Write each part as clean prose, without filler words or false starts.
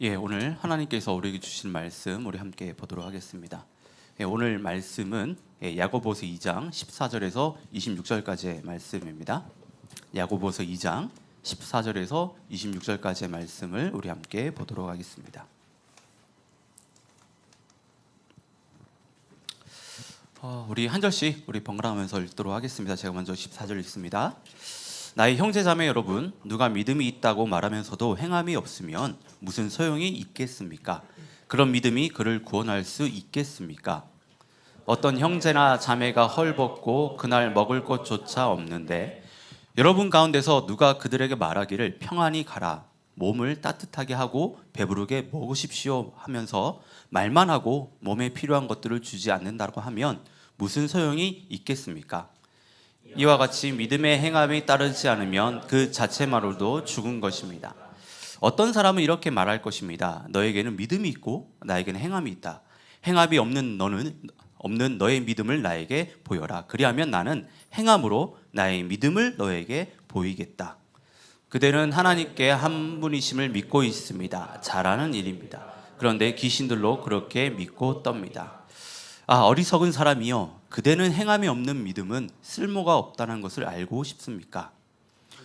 오늘 하나님께서 우리에게 주신 말씀 우리 함께 보도록 하겠습니다. 오늘 말씀은 야고보서 2장 14절에서 26절까지의 말씀입니다. 야고보서 2장 14절에서 26절까지의 말씀을 우리 함께 보도록 하겠습니다. 우리 한 절씩 우리 번갈아가면서 읽도록 하겠습니다. 제가 먼저 14절 읽습니다. 나의 형제자매 여러분, 누가 믿음이 있다고 말하면서도 행함이 없으면 무슨 소용이 있겠습니까? 그런 믿음이 그를 구원할 수 있겠습니까? 어떤 형제나 자매가 헐벗고 그날 먹을 것조차 없는데 여러분 가운데서 누가 그들에게 말하기를 평안히 가라, 몸을 따뜻하게 하고 배부르게 먹으십시오 하면서 말만 하고 몸에 필요한 것들을 주지 않는다고 하면 무슨 소용이 있겠습니까? 이와 같이 믿음의 행함이 따르지 않으면 그 자체만으로도 죽은 것입니다. 어떤 사람은 이렇게 말할 것입니다. 너에게는 믿음이 있고 나에게는 행함이 있다. 행함이 없는 너의 믿음을 나에게 보여라. 그리하면 나는 행함으로 나의 믿음을 너에게 보이겠다. 그대는 하나님께 한 분이심을 믿고 있습니다. 잘하는 일입니다. 그런데 귀신들로 그렇게 믿고 떱니다. 어리석은 사람이여, 그대는 행함이 없는 믿음은 쓸모가 없다는 것을 알고 싶습니까?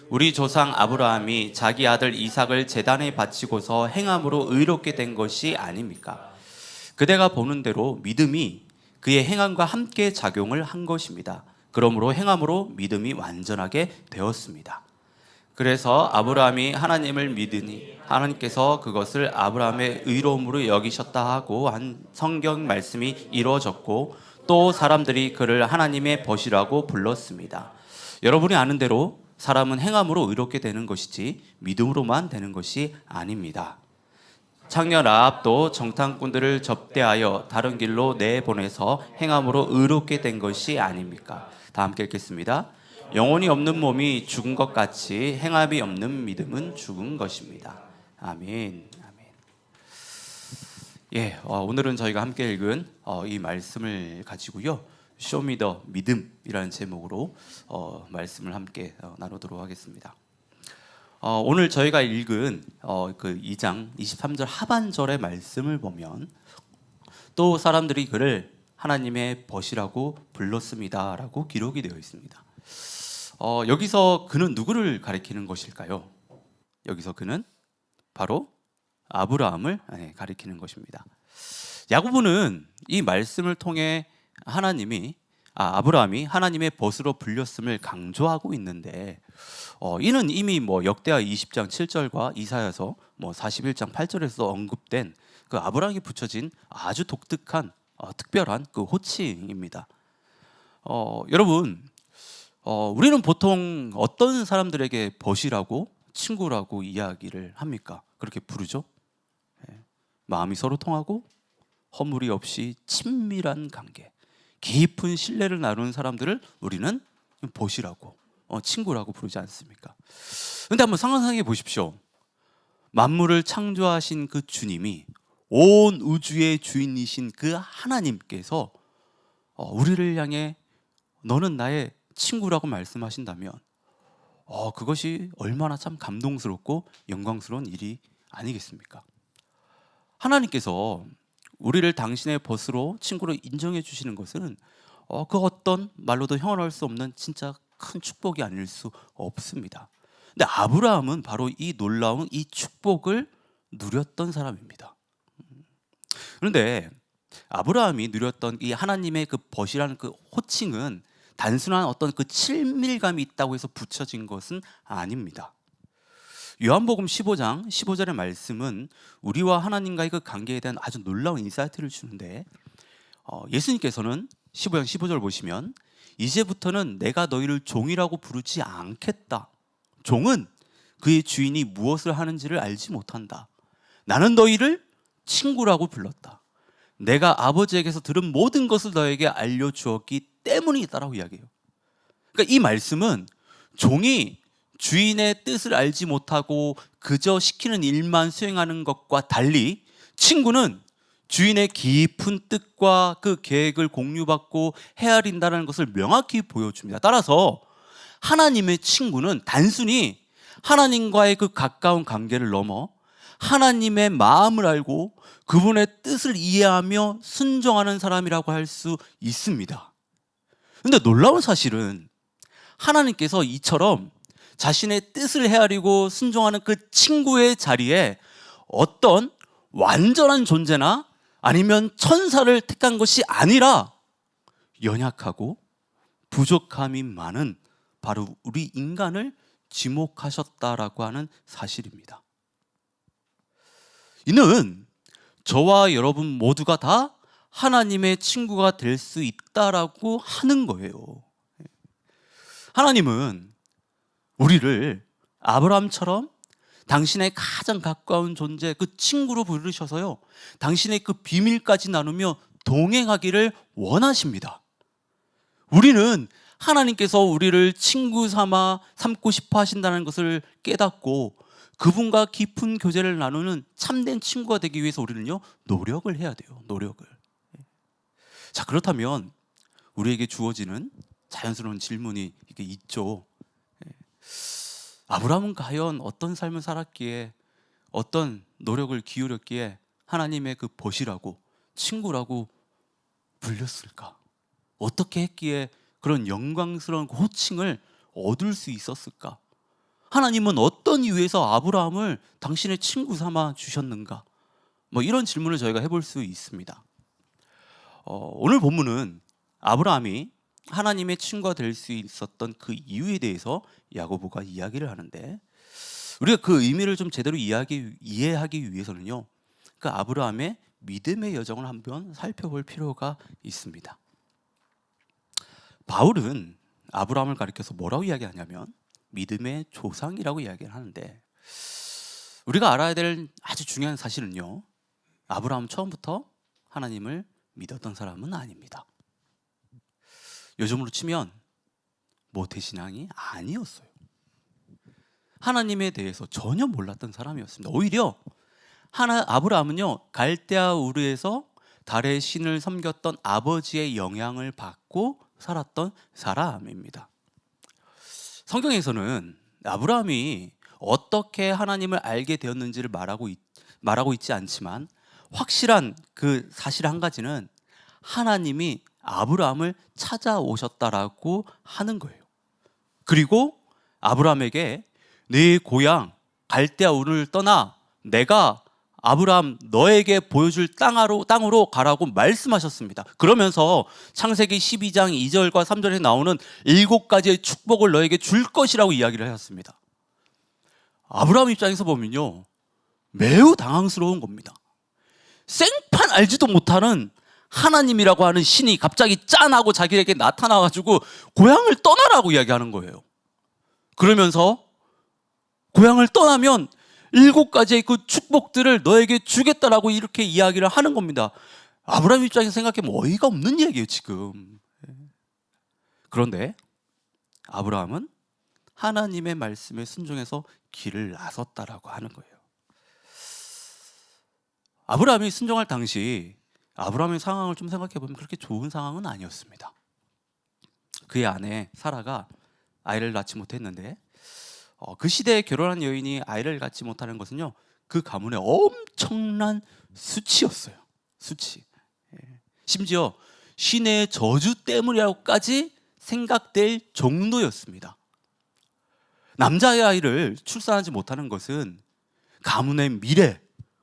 우리 조상 아브라함이 자기 아들 이삭을 제단에 바치고서 행함으로 의롭게 된 것이 아닙니까? 그대가 보는 대로 믿음이 그의 행함과 함께 작용을 한 것입니다. 그러므로 행함으로 믿음이 완전하게 되었습니다. 그래서 아브라함이 하나님을 믿으니 하나님께서 그것을 아브라함의 의로움으로 여기셨다 하고 한 성경 말씀이 이루어졌고, 또 사람들이 그를 하나님의 벗이라고 불렀습니다. 여러분이 아는 대로 사람은 행함으로 의롭게 되는 것이지 믿음으로만 되는 것이 아닙니다. 창녀 라합도 정탐꾼들을 접대하여 다른 길로 내보내서 행함으로 의롭게 된 것이 아닙니까? 다 함께 읽겠습니다. 영혼이 없는 몸이 죽은 것 같이 행함이 없는 믿음은 죽은 것입니다. 아멘. 오늘은 저희가 함께 읽은 이 말씀을 가지고요, 쇼미더 믿음이라는 제목으로 말씀을 함께 나누도록 하겠습니다. 오늘 저희가 읽은 그 2장 23절 하반절의 말씀을 보면 또 사람들이 그를 하나님의 벗이라고 불렀습니다라고 기록이 되어 있습니다. 여기서 그는 누구를 가리키는 것일까요? 여기서 그는 바로 아브라함을 가리키는 것입니다. 야고보는 이 말씀을 통해 아브라함이 하나님의 벗으로 불렸음을 강조하고 있는데, 이는 이미 역대하 20장 7절과 이사야서 41장 8절에서 언급된 그 아브라함이 붙여진 아주 독특한 특별한 그 호칭입니다. 여러분, 우리는 보통 어떤 사람들에게 벗이라고, 친구라고 이야기를 합니까? 그렇게 부르죠? 마음이 서로 통하고 허물이 없이 친밀한 관계, 깊은 신뢰를 나누는 사람들을 우리는 벗이라고, 친구라고 부르지 않습니까? 그런데 한번 상상해 보십시오. 만물을 창조하신 그 주님이, 온 우주의 주인이신 그 하나님께서 우리를 향해 너는 나의 친구라고 말씀하신다면 그것이 얼마나 참 감동스럽고 영광스러운 일이 아니겠습니까? 하나님께서 우리를 당신의 벗으로 친구로 인정해 주시는 것은 그 어떤 말로도 형언할 수 없는 진짜 큰 축복이 아닐 수 없습니다. 근데 아브라함은 바로 이 놀라운 이 축복을 누렸던 사람입니다. 그런데 아브라함이 누렸던 이 하나님의 그 벗이라는 그 호칭은 단순한 어떤 그 친밀감이 있다고 해서 붙여진 것은 아닙니다. 요한복음 15장 15절의 말씀은 우리와 하나님과의 그 관계에 대한 아주 놀라운 인사이트를 주는데, 예수님께서는 15장 15절 보시면 이제부터는 내가 너희를 종이라고 부르지 않겠다. 종은 그의 주인이 무엇을 하는지를 알지 못한다. 나는 너희를 친구라고 불렀다. 내가 아버지에게서 들은 모든 것을 너에게 알려주었기 때문이다라고 이야기해요. 그러니까 이 말씀은 종이 주인의 뜻을 알지 못하고 그저 시키는 일만 수행하는 것과 달리, 친구는 주인의 깊은 뜻과 그 계획을 공유받고 헤아린다는 것을 명확히 보여줍니다. 따라서 하나님의 친구는 단순히 하나님과의 그 가까운 관계를 넘어 하나님의 마음을 알고 그분의 뜻을 이해하며 순종하는 사람이라고 할 수 있습니다. 근데 놀라운 사실은 하나님께서 이처럼 자신의 뜻을 헤아리고 순종하는 그 친구의 자리에 어떤 완전한 존재나 아니면 천사를 택한 것이 아니라 연약하고 부족함이 많은 바로 우리 인간을 지목하셨다라고 하는 사실입니다. 이는 저와 여러분 모두가 다 하나님의 친구가 될 수 있다라고 하는 거예요. 하나님은 우리를 아브라함처럼 당신의 가장 가까운 존재, 그 친구로 부르셔서요, 당신의 그 비밀까지 나누며 동행하기를 원하십니다. 우리는 하나님께서 우리를 친구 삼고 싶어 하신다는 것을 깨닫고 그분과 깊은 교제를 나누는 참된 친구가 되기 위해서 우리는요, 노력을 해야 돼요. 노력을. 자, 그렇다면 우리에게 주어지는 자연스러운 질문이 이게 있죠. 아브라함은 과연 어떤 삶을 살았기에, 어떤 노력을 기울였기에 하나님의 그 벗이라고, 친구라고 불렸을까? 어떻게 했기에 그런 영광스러운 호칭을 얻을 수 있었을까? 하나님은 어떤 이유에서 아브라함을 당신의 친구 삼아 주셨는가? 이런 질문을 저희가 해볼 수 있습니다. 오늘 본문은 아브라함이 하나님의 친구가 될 수 있었던 그 이유에 대해서 야고보가 이야기를 하는데, 우리가 그 의미를 좀 제대로 이해하기 위해서는요, 그 아브라함의 믿음의 여정을 한번 살펴볼 필요가 있습니다. 바울은 아브라함을 가리켜서 뭐라고 이야기하냐면 믿음의 조상이라고 이야기를 하는데, 우리가 알아야 될 아주 중요한 사실은요, 아브라함은 처음부터 하나님을 믿었던 사람은 아닙니다. 요즘으로 치면 모태신앙이 아니었어요. 하나님에 대해서 전혀 몰랐던 사람이었습니다. 오히려 아브라함은요, 갈대아 우르에서 달의 신을 섬겼던 아버지의 영향을 받고 살았던 사람입니다. 성경에서는 아브라함이 어떻게 하나님을 알게 되었는지를 말하고 있지 않지만, 확실한 그 사실 한 가지는 하나님이 아브라함을 찾아오셨다라고 하는 거예요. 그리고 아브라함에게 네 고향 갈대아 우르를 떠나 내가 아브라함 너에게 보여줄 땅으로 가라고 말씀하셨습니다. 그러면서 창세기 12장 2절과 3절에 나오는 7가지의 축복을 너에게 줄 것이라고 이야기를 하셨습니다. 아브라함 입장에서 보면요, 매우 당황스러운 겁니다. 생판 알지도 못하는 하나님이라고 하는 신이 갑자기 짠하고 자기에게 나타나가지고 고향을 떠나라고 이야기하는 거예요. 그러면서 고향을 떠나면 7가지의 그 축복들을 너에게 주겠다라고 이렇게 이야기를 하는 겁니다. 아브라함 입장에서 생각해보면 어이가 없는 얘기예요, 지금. 그런데 아브라함은 하나님의 말씀에 순종해서 길을 나섰다라고 하는 거예요. 아브라함이 순종할 당시 아브라함의 상황을 좀 생각해보면 그렇게 좋은 상황은 아니었습니다. 그의 아내 사라가 아이를 낳지 못했는데, 그 시대에 결혼한 여인이 아이를 갖지 못하는 것은요, 그 가문의 엄청난 수치였어요. 수치. 심지어 신의 저주 때문이라고까지 생각될 정도였습니다. 남자의 아이를 출산하지 못하는 것은 가문의 미래,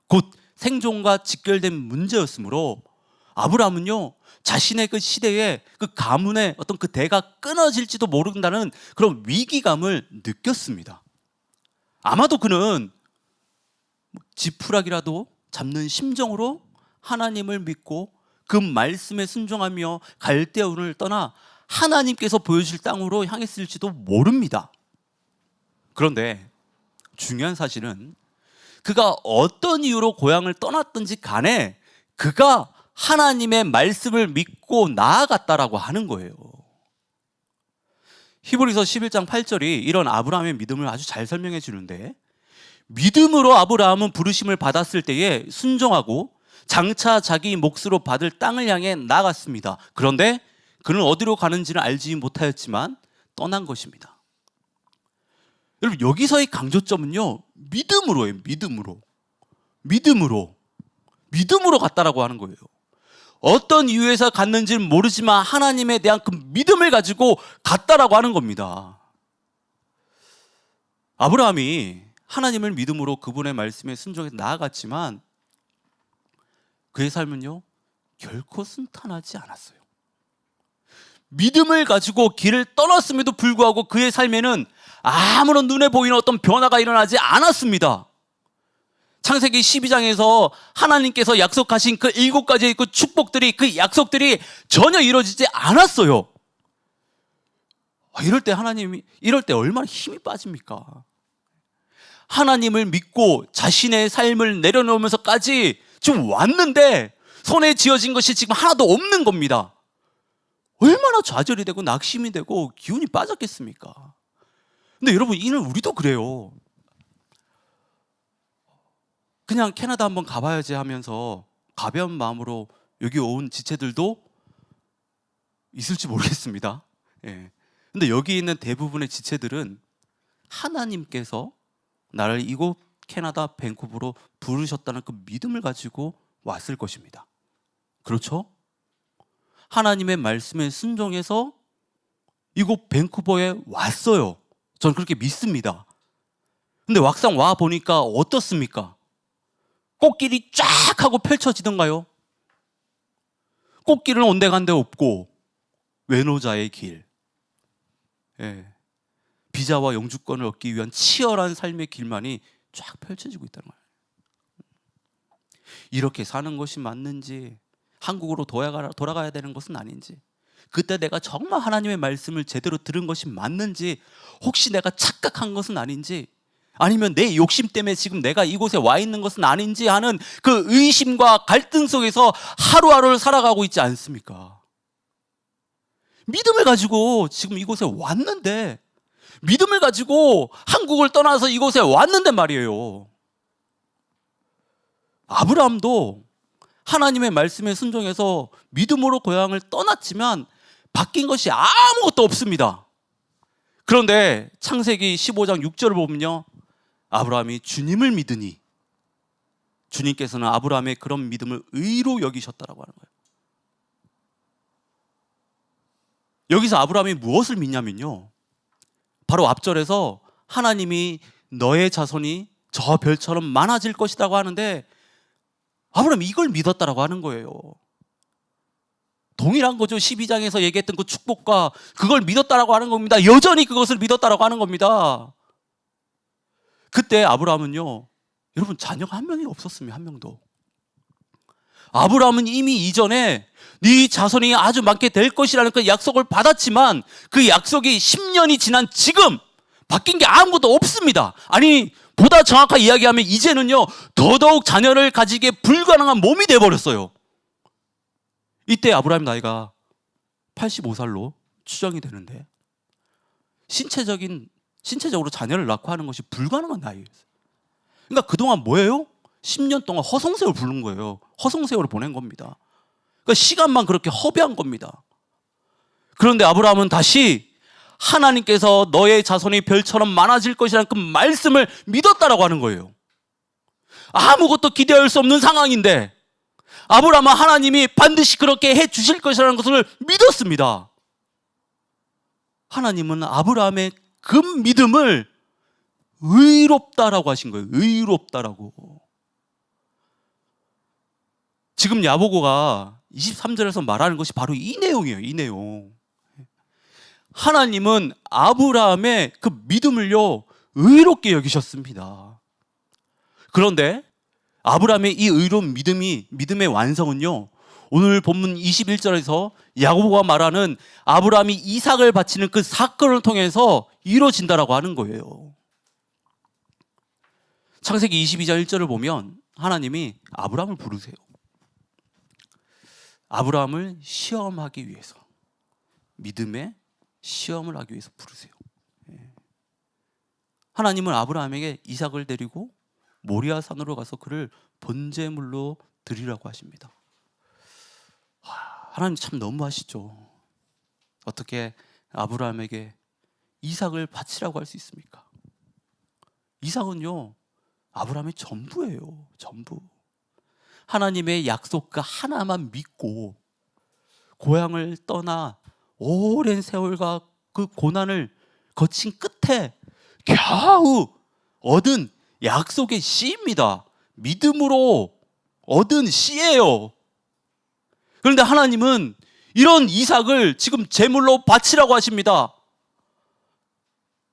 곧 생존과 직결된 문제였으므로 아브라함은요, 자신의 그 시대에 그 가문의 어떤 그 대가 끊어질지도 모른다는 그런 위기감을 느꼈습니다. 아마도 그는 지푸라기라도 잡는 심정으로 하나님을 믿고 그 말씀에 순종하며 갈대아 우르를 떠나 하나님께서 보여주실 땅으로 향했을지도 모릅니다. 그런데 중요한 사실은 그가 어떤 이유로 고향을 떠났든지 간에 그가 하나님의 말씀을 믿고 나아갔다라고 하는 거예요. 히브리서 11장 8절이 이런 아브라함의 믿음을 아주 잘 설명해 주는데, 믿음으로 아브라함은 부르심을 받았을 때에 순종하고 장차 자기 몫으로 받을 땅을 향해 나아갔습니다. 그런데 그는 어디로 가는지는 알지 못하였지만 떠난 것입니다. 여러분, 여기서의 강조점은요, 믿음으로예요. 믿음으로. 믿음으로 갔다라고 하는 거예요. 어떤 이유에서 갔는지는 모르지만 하나님에 대한 그 믿음을 가지고 갔다라고 하는 겁니다. 아브라함이 하나님을 믿음으로 그분의 말씀에 순종해서 나아갔지만 그의 삶은요, 결코 순탄하지 않았어요. 믿음을 가지고 길을 떠났음에도 불구하고 그의 삶에는 아무런 눈에 보이는 어떤 변화가 일어나지 않았습니다. 창세기 12장에서 하나님께서 약속하신 그 7가지의 그 축복들이, 그 약속들이 전혀 이루어지지 않았어요. 이럴 때 얼마나 힘이 빠집니까? 하나님을 믿고 자신의 삶을 내려놓으면서까지 지금 왔는데 손에 쥐어진 것이 지금 하나도 없는 겁니다. 얼마나 좌절이 되고 낙심이 되고 기운이 빠졌겠습니까? 근데 여러분, 이는 우리도 그래요. 그냥 캐나다 한번 가봐야지 하면서 가벼운 마음으로 여기 온 지체들도 있을지 모르겠습니다. 예. 근데 여기 있는 대부분의 지체들은 하나님께서 나를 이곳 캐나다 밴쿠버로 부르셨다는 그 믿음을 가지고 왔을 것입니다. 그렇죠? 하나님의 말씀에 순종해서 이곳 밴쿠버에 왔어요. 저는 그렇게 믿습니다. 근데 막상 와 보니까 어떻습니까? 꽃길이 쫙 하고 펼쳐지던가요? 꽃길은 온데간데 없고 외노자의 길, 비자와 영주권을 얻기 위한 치열한 삶의 길만이 쫙 펼쳐지고 있다는 거예요. 이렇게 사는 것이 맞는지, 한국으로 돌아가야 되는 것은 아닌지, 그때 내가 정말 하나님의 말씀을 제대로 들은 것이 맞는지, 혹시 내가 착각한 것은 아닌지, 아니면 내 욕심 때문에 지금 내가 이곳에 와 있는 것은 아닌지 하는 그 의심과 갈등 속에서 하루하루를 살아가고 있지 않습니까? 믿음을 가지고 지금 이곳에 왔는데, 믿음을 가지고 한국을 떠나서 이곳에 왔는데 말이에요. 아브라함도 하나님의 말씀에 순종해서 믿음으로 고향을 떠났지만 바뀐 것이 아무것도 없습니다. 그런데 창세기 15장 6절을 보면요, 아브라함이 주님을 믿으니 주님께서는 아브라함의 그런 믿음을 의로 여기셨다라고 하는 거예요. 여기서 아브라함이 무엇을 믿냐면요, 바로 앞절에서 하나님이 너의 자손이 저 별처럼 많아질 것이라고 하는데 아브라함이 이걸 믿었다라고 하는 거예요. 동일한 거죠. 12장에서 얘기했던 그 축복과 그걸 믿었다라고 하는 겁니다. 여전히 그것을 믿었다라고 하는 겁니다. 그때 아브라함은요, 여러분, 자녀가 한 명이 없었습니다. 한 명도. 아브라함은 이미 이전에 네 자손이 아주 많게 될 것이라는 그 약속을 받았지만 그 약속이 10년이 지난 지금 바뀐 게 아무것도 없습니다. 아니, 보다 정확하게 이야기하면 이제는요, 더더욱 자녀를 가지기에 불가능한 몸이 돼버렸어요. 이때 아브라함 나이가 85살로 추정이 되는데 신체적으로 자녀를 낳고 하는 것이 불가능한 나이였어요. 그러니까 그동안 뭐예요? 10년 동안 허송세월 부른 거예요. 허송세월을 보낸 겁니다. 그러니까 시간만 그렇게 허비한 겁니다. 그런데 아브라함은 다시 하나님께서 너의 자손이 별처럼 많아질 것이라는 그 말씀을 믿었다라고 하는 거예요. 아무것도 기대할 수 없는 상황인데 아브라함은 하나님이 반드시 그렇게 해 주실 것이라는 것을 믿었습니다. 하나님은 아브라함의 그 믿음을 의롭다라고 하신 거예요. 의롭다라고. 지금 야보고가 23절에서 말하는 것이 바로 이 내용이에요. 이 내용. 하나님은 아브라함의 그 믿음을요, 의롭게 여기셨습니다. 그런데 아브라함의 이 의로운 믿음의 완성은요, 오늘 본문 21절에서 야고보가 말하는 아브라함이 이삭을 바치는 그 사건을 통해서 이루어진다라고 하는 거예요. 창세기 22장 1절을 보면 하나님이 아브라함을 부르세요. 아브라함을 시험하기 위해서, 믿음의 시험을 하기 위해서 부르세요. 하나님은 아브라함에게 이삭을 데리고 모리아 산으로 가서 그를 번제물로 드리라고 하십니다. 하나님 참 너무하시죠. 어떻게 아브라함에게 이삭을 바치라고 할 수 있습니까? 이삭은요, 아브라함의 전부예요. 전부. 하나님의 약속 그 하나만 믿고 고향을 떠나 오랜 세월과 그 고난을 거친 끝에 겨우 얻은 약속의 씨입니다. 믿음으로 얻은 씨예요. 그런데 하나님은 이런 이삭을 지금 제물로 바치라고 하십니다.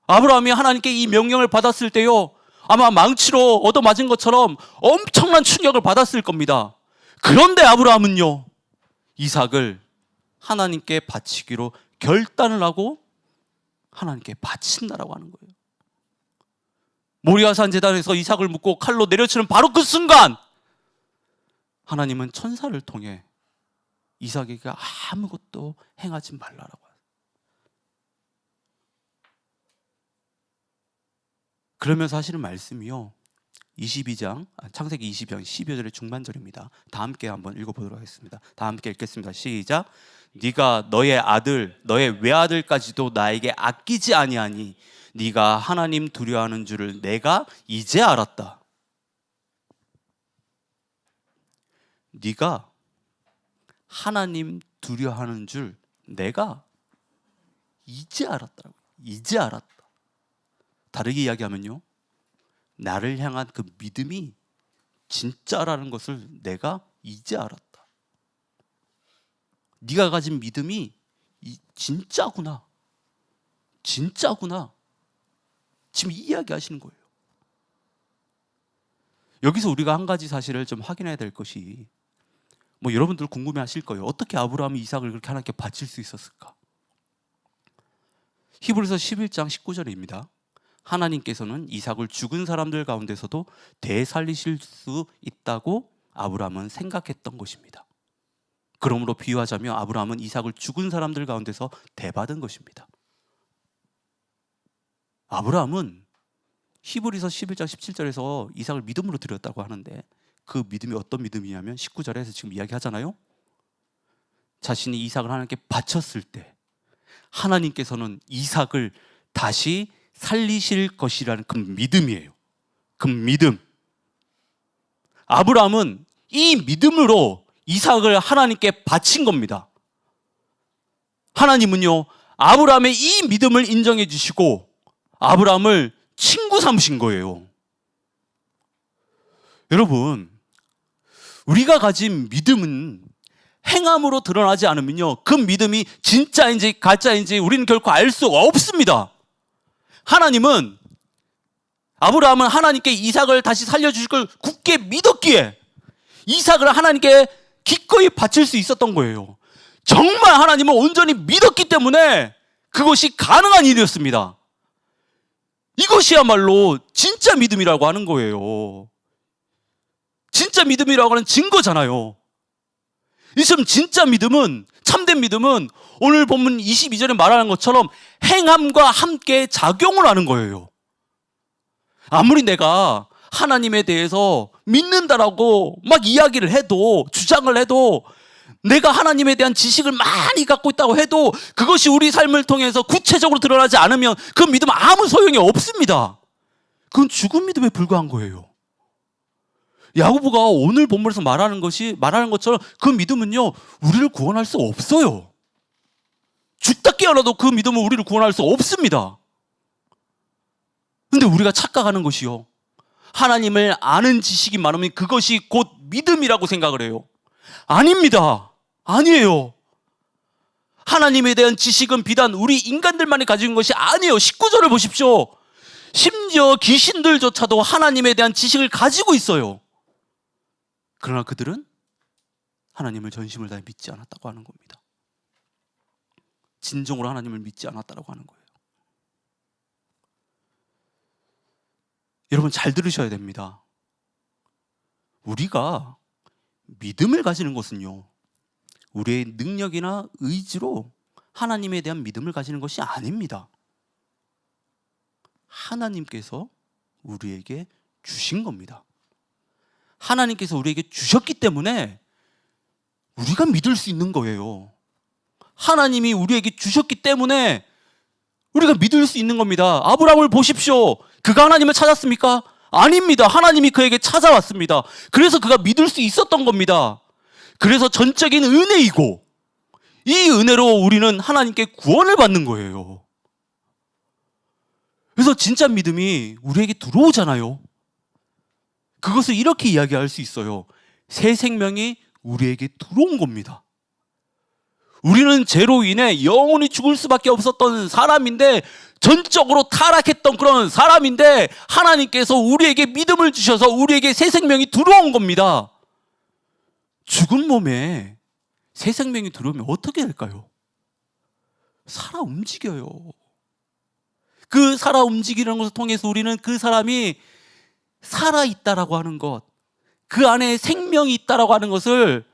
아브라함이 하나님께 이 명령을 받았을 때요, 아마 망치로 얻어맞은 것처럼 엄청난 충격을 받았을 겁니다. 그런데 아브라함은요, 이삭을 하나님께 바치기로 결단을 하고 하나님께 바친다라고 하는 거예요. 모리아산 제단에서 이삭을 묶고 칼로 내려치는 바로 그 순간 하나님은 천사를 통해 이삭에게 아무것도 행하지 말라라고 해요. 그러면 사실은 말씀이요, 22장 창세기 22장 12절의 중반절입니다. 다 함께 한번 읽어보도록 하겠습니다. 다 함께 읽겠습니다. 시작. 네가 너의 아들 너의 외아들까지도 나에게 아끼지 아니하니 네가 하나님 두려워하는 줄을 내가 이제 알았다. 네가 하나님 두려워하는 줄 내가 이제 알았다고. 이제 알았다. 다르게 이야기하면요, 나를 향한 그 믿음이 진짜라는 것을 내가 이제 알았다. 네가 가진 믿음이 진짜구나. 진짜구나. 지금 이 이야기 하시는 거예요. 여기서 우리가 한 가지 사실을 좀 확인해야 될 것이, 여러분들 궁금해 하실 거예요. 어떻게 아브라함이 이삭을 그렇게 하나님께 바칠 수 있었을까? 히브리서 11장 19절입니다. 하나님께서는 이삭을 죽은 사람들 가운데서도 되살리실 수 있다고 아브라함은 생각했던 것입니다. 그러므로 비유하자면 아브라함은 이삭을 죽은 사람들 가운데서 대받은 것입니다. 아브라함은 히브리서 11장 17절에서 이삭을 믿음으로 드렸다고 하는데, 그 믿음이 어떤 믿음이냐면 19절에서 지금 이야기하잖아요. 자신이 이삭을 하나님께 바쳤을 때 하나님께서는 이삭을 다시 살리실 것이라는 그 믿음이에요. 그 믿음. 아브라함은 이 믿음으로 이삭을 하나님께 바친 겁니다. 하나님은요, 아브라함의 이 믿음을 인정해 주시고 아브라함을 친구 삼으신 거예요. 여러분, 우리가 가진 믿음은 행함으로 드러나지 않으면요, 그 믿음이 진짜인지 가짜인지 우리는 결코 알 수 없습니다. 하나님은, 아브라함은 하나님께 이삭을 다시 살려주실 걸 굳게 믿었기에 이삭을 하나님께 기꺼이 바칠 수 있었던 거예요. 정말 하나님을 온전히 믿었기 때문에 그것이 가능한 일이었습니다. 이것이야말로 진짜 믿음이라고 하는 거예요. 진짜 믿음이라고 하는 증거잖아요. 이처럼 진짜 믿음은, 참된 믿음은 오늘 본문 22절에 말하는 것처럼 행함과 함께 작용을 하는 거예요. 아무리 내가 하나님에 대해서 믿는다라고 막 이야기를 해도, 주장을 해도, 내가 하나님에 대한 지식을 많이 갖고 있다고 해도 그것이 우리 삶을 통해서 구체적으로 드러나지 않으면 그 믿음은 아무 소용이 없습니다. 그건 죽은 믿음에 불과한 거예요. 야고보가 오늘 본문에서 말하는 것처럼 그 믿음은요, 우리를 구원할 수 없어요. 죽다 깨어나도 그 믿음은 우리를 구원할 수 없습니다. 근데 우리가 착각하는 것이요, 하나님을 아는 지식이 많으면 그것이 곧 믿음이라고 생각을 해요. 아닙니다. 아니에요. 하나님에 대한 지식은 비단 우리 인간들만이 가지고 있는 것이 아니에요. 19절을 보십시오. 심지어 귀신들조차도 하나님에 대한 지식을 가지고 있어요. 그러나 그들은 하나님을 전심을 다해 믿지 않았다고 하는 겁니다. 진정으로 하나님을 믿지 않았다고 하는 거예요. 여러분 잘 들으셔야 됩니다. 우리가 믿음을 가지는 것은요, 우리의 능력이나 의지로 하나님에 대한 믿음을 가지는 것이 아닙니다. 하나님께서 우리에게 주신 겁니다. 하나님께서 우리에게 주셨기 때문에 우리가 믿을 수 있는 거예요. 하나님이 우리에게 주셨기 때문에 우리가 믿을 수 있는 겁니다. 아브라함을 보십시오. 그가 하나님을 찾았습니까? 아닙니다. 하나님이 그에게 찾아왔습니다. 그래서 그가 믿을 수 있었던 겁니다. 그래서 전적인 은혜이고, 이 은혜로 우리는 하나님께 구원을 받는 거예요. 그래서 진짜 믿음이 우리에게 들어오잖아요. 그것을 이렇게 이야기할 수 있어요. 새 생명이 우리에게 들어온 겁니다. 우리는 죄로 인해 영원히 죽을 수밖에 없었던 사람인데, 전적으로 타락했던 그런 사람인데, 하나님께서 우리에게 믿음을 주셔서 우리에게 새 생명이 들어온 겁니다. 죽은 몸에 새 생명이 들어오면 어떻게 될까요? 살아 움직여요. 그 살아 움직이는 것을 통해서 우리는 그 사람이 살아있다라고 하는 것, 그 안에 생명이 있다라고 하는 것을,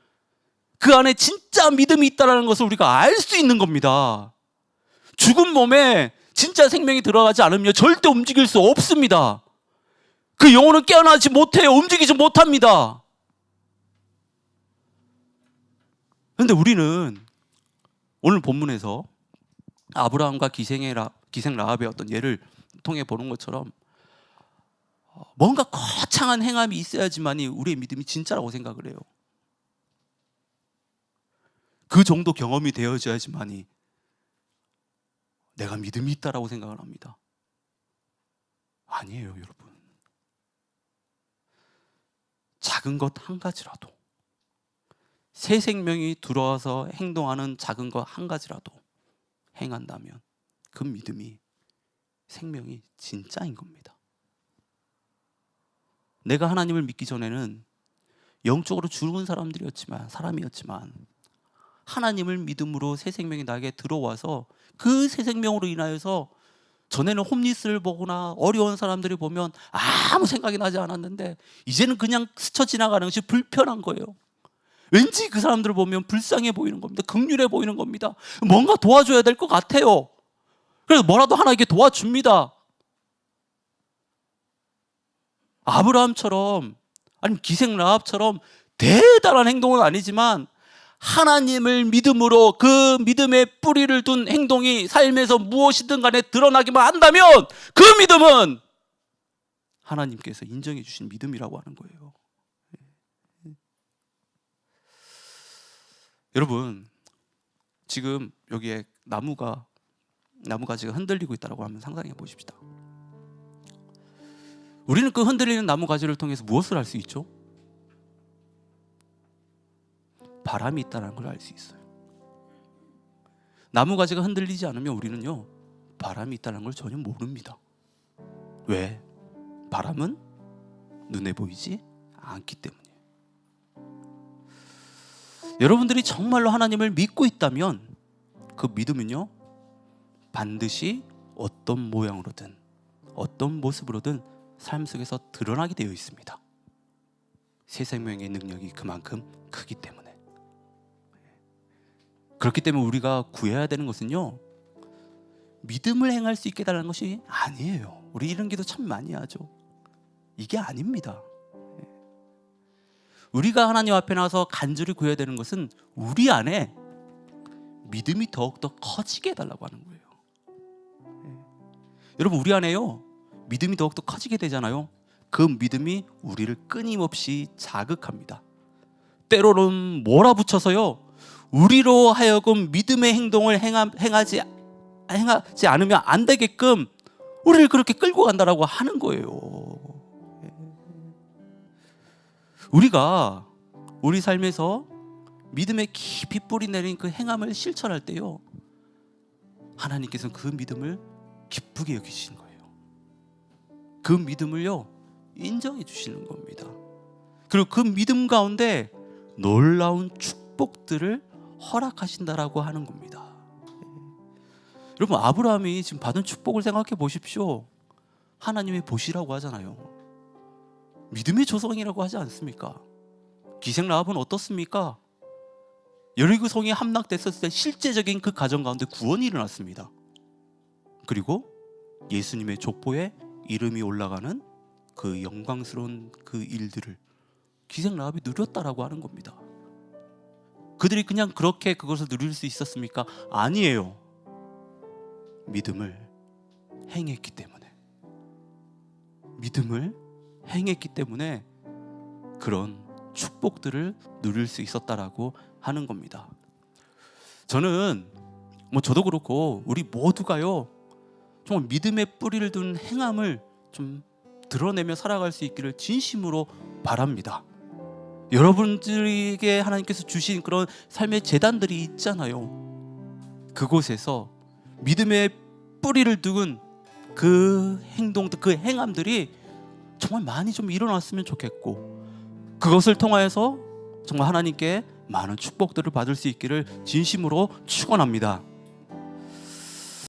그 안에 진짜 믿음이 있다라는 것을 우리가 알 수 있는 겁니다. 죽은 몸에 진짜 생명이 들어가지 않으면 절대 움직일 수 없습니다. 그 영혼은 깨어나지 못해요. 움직이지 못합니다. 그런데 우리는 오늘 본문에서 아브라함과 기생 라합의 어떤 예를 통해 보는 것처럼 뭔가 거창한 행함이 있어야지만이 우리의 믿음이 진짜라고 생각을 해요. 그 정도 경험이 되어져야지만이 내가 믿음이 있다라고 생각을 합니다. 아니에요, 여러분. 작은 것 한 가지라도, 새 생명이 들어와서 행동하는 작은 것 한 가지라도 행한다면 그 믿음이, 생명이 진짜인 겁니다. 내가 하나님을 믿기 전에는 영적으로 죽은 사람이었지만 하나님을 믿음으로 새 생명이 나에게 들어와서 그 새 생명으로 인하여서, 전에는 홈리스를 보거나 어려운 사람들이 보면 아무 생각이 나지 않았는데 이제는 그냥 스쳐 지나가는 것이 불편한 거예요. 왠지 그 사람들을 보면 불쌍해 보이는 겁니다. 긍휼해 보이는 겁니다. 뭔가 도와줘야 될 것 같아요. 그래서 뭐라도 하나님께 도와줍니다. 아브라함처럼, 아니면 기생 라합처럼 대단한 행동은 아니지만 하나님을 믿음으로 그 믿음의 뿌리를 둔 행동이 삶에서 무엇이든 간에 드러나기만 한다면 그 믿음은 하나님께서 인정해 주신 믿음이라고 하는 거예요. 여러분, 지금 여기에 나무가 지금 흔들리고 있다고 한번 상상해 보십시다. 우리는 그 흔들리는 나무 가지를 통해서 무엇을 알 수 있죠? 바람이 있다는 걸 알 수 있어요. 나무 가지가 흔들리지 않으면 우리는요, 바람이 있다는 걸 전혀 모릅니다. 왜? 바람은 눈에 보이지 않기 때문이에요. 여러분들이 정말로 하나님을 믿고 있다면 그 믿음은요, 반드시 어떤 모양으로든 어떤 모습으로든 삶 속에서 드러나게 되어 있습니다. 새 생명의 능력이 그만큼 크기 때문에. 그렇기 때문에 우리가 구해야 되는 것은요, 믿음을 행할 수 있게 해달라는 것이 아니에요. 우리 이런 기도 참 많이 하죠. 이게 아닙니다. 우리가 하나님 앞에 나와서 간절히 구해야 되는 것은 우리 안에 믿음이 더욱더 커지게 해달라고 하는 거예요. 여러분, 우리 안에요, 믿음이 더욱더 커지게 되잖아요. 그 믿음이 우리를 끊임없이 자극합니다. 때로는 몰아붙여서요, 우리로 하여금 믿음의 행동을 행하지 않으면 안 되게끔 우리를 그렇게 끌고 간다라고 하는 거예요. 우리가 우리 삶에서 믿음에 깊이 뿌리 내린 그 행함을 실천할 때요, 하나님께서는 그 믿음을 기쁘게 여기시는 거예요. 그 믿음을요, 인정해 주시는 겁니다. 그리고 그 믿음 가운데 놀라운 축복들을 허락하신다라고 하는 겁니다. 여러분, 아브라함이 지금 받은 축복을 생각해 보십시오. 하나님의 보시라고 하잖아요. 믿음의 조성이라고 하지 않습니까? 기생 라합은 어떻습니까? 여리고 성이 함락됐었을 때 실제적인 그 가정 가운데 구원이 일어났습니다. 그리고 예수님의 족보에 이름이 올라가는 그 영광스러운 그 일들을 기생 라합이 누렸다라고 하는 겁니다. 그들이 그냥 그렇게 그것을 누릴 수 있었습니까? 아니에요. 믿음을 행했기 때문에, 믿음을 행했기 때문에 그런 축복들을 누릴 수 있었다라고 하는 겁니다. 저는 저도 그렇고 우리 모두가요, 정말 믿음의 뿌리를 둔 행함을 좀 드러내며 살아갈 수 있기를 진심으로 바랍니다. 여러분들에게 하나님께서 주신 그런 삶의 재단들이 있잖아요. 그곳에서 믿음의 뿌리를 둔 그 행동들, 그 행함들이 정말 많이 좀 일어났으면 좋겠고, 그것을 통하여서 정말 하나님께 많은 축복들을 받을 수 있기를 진심으로 축원합니다.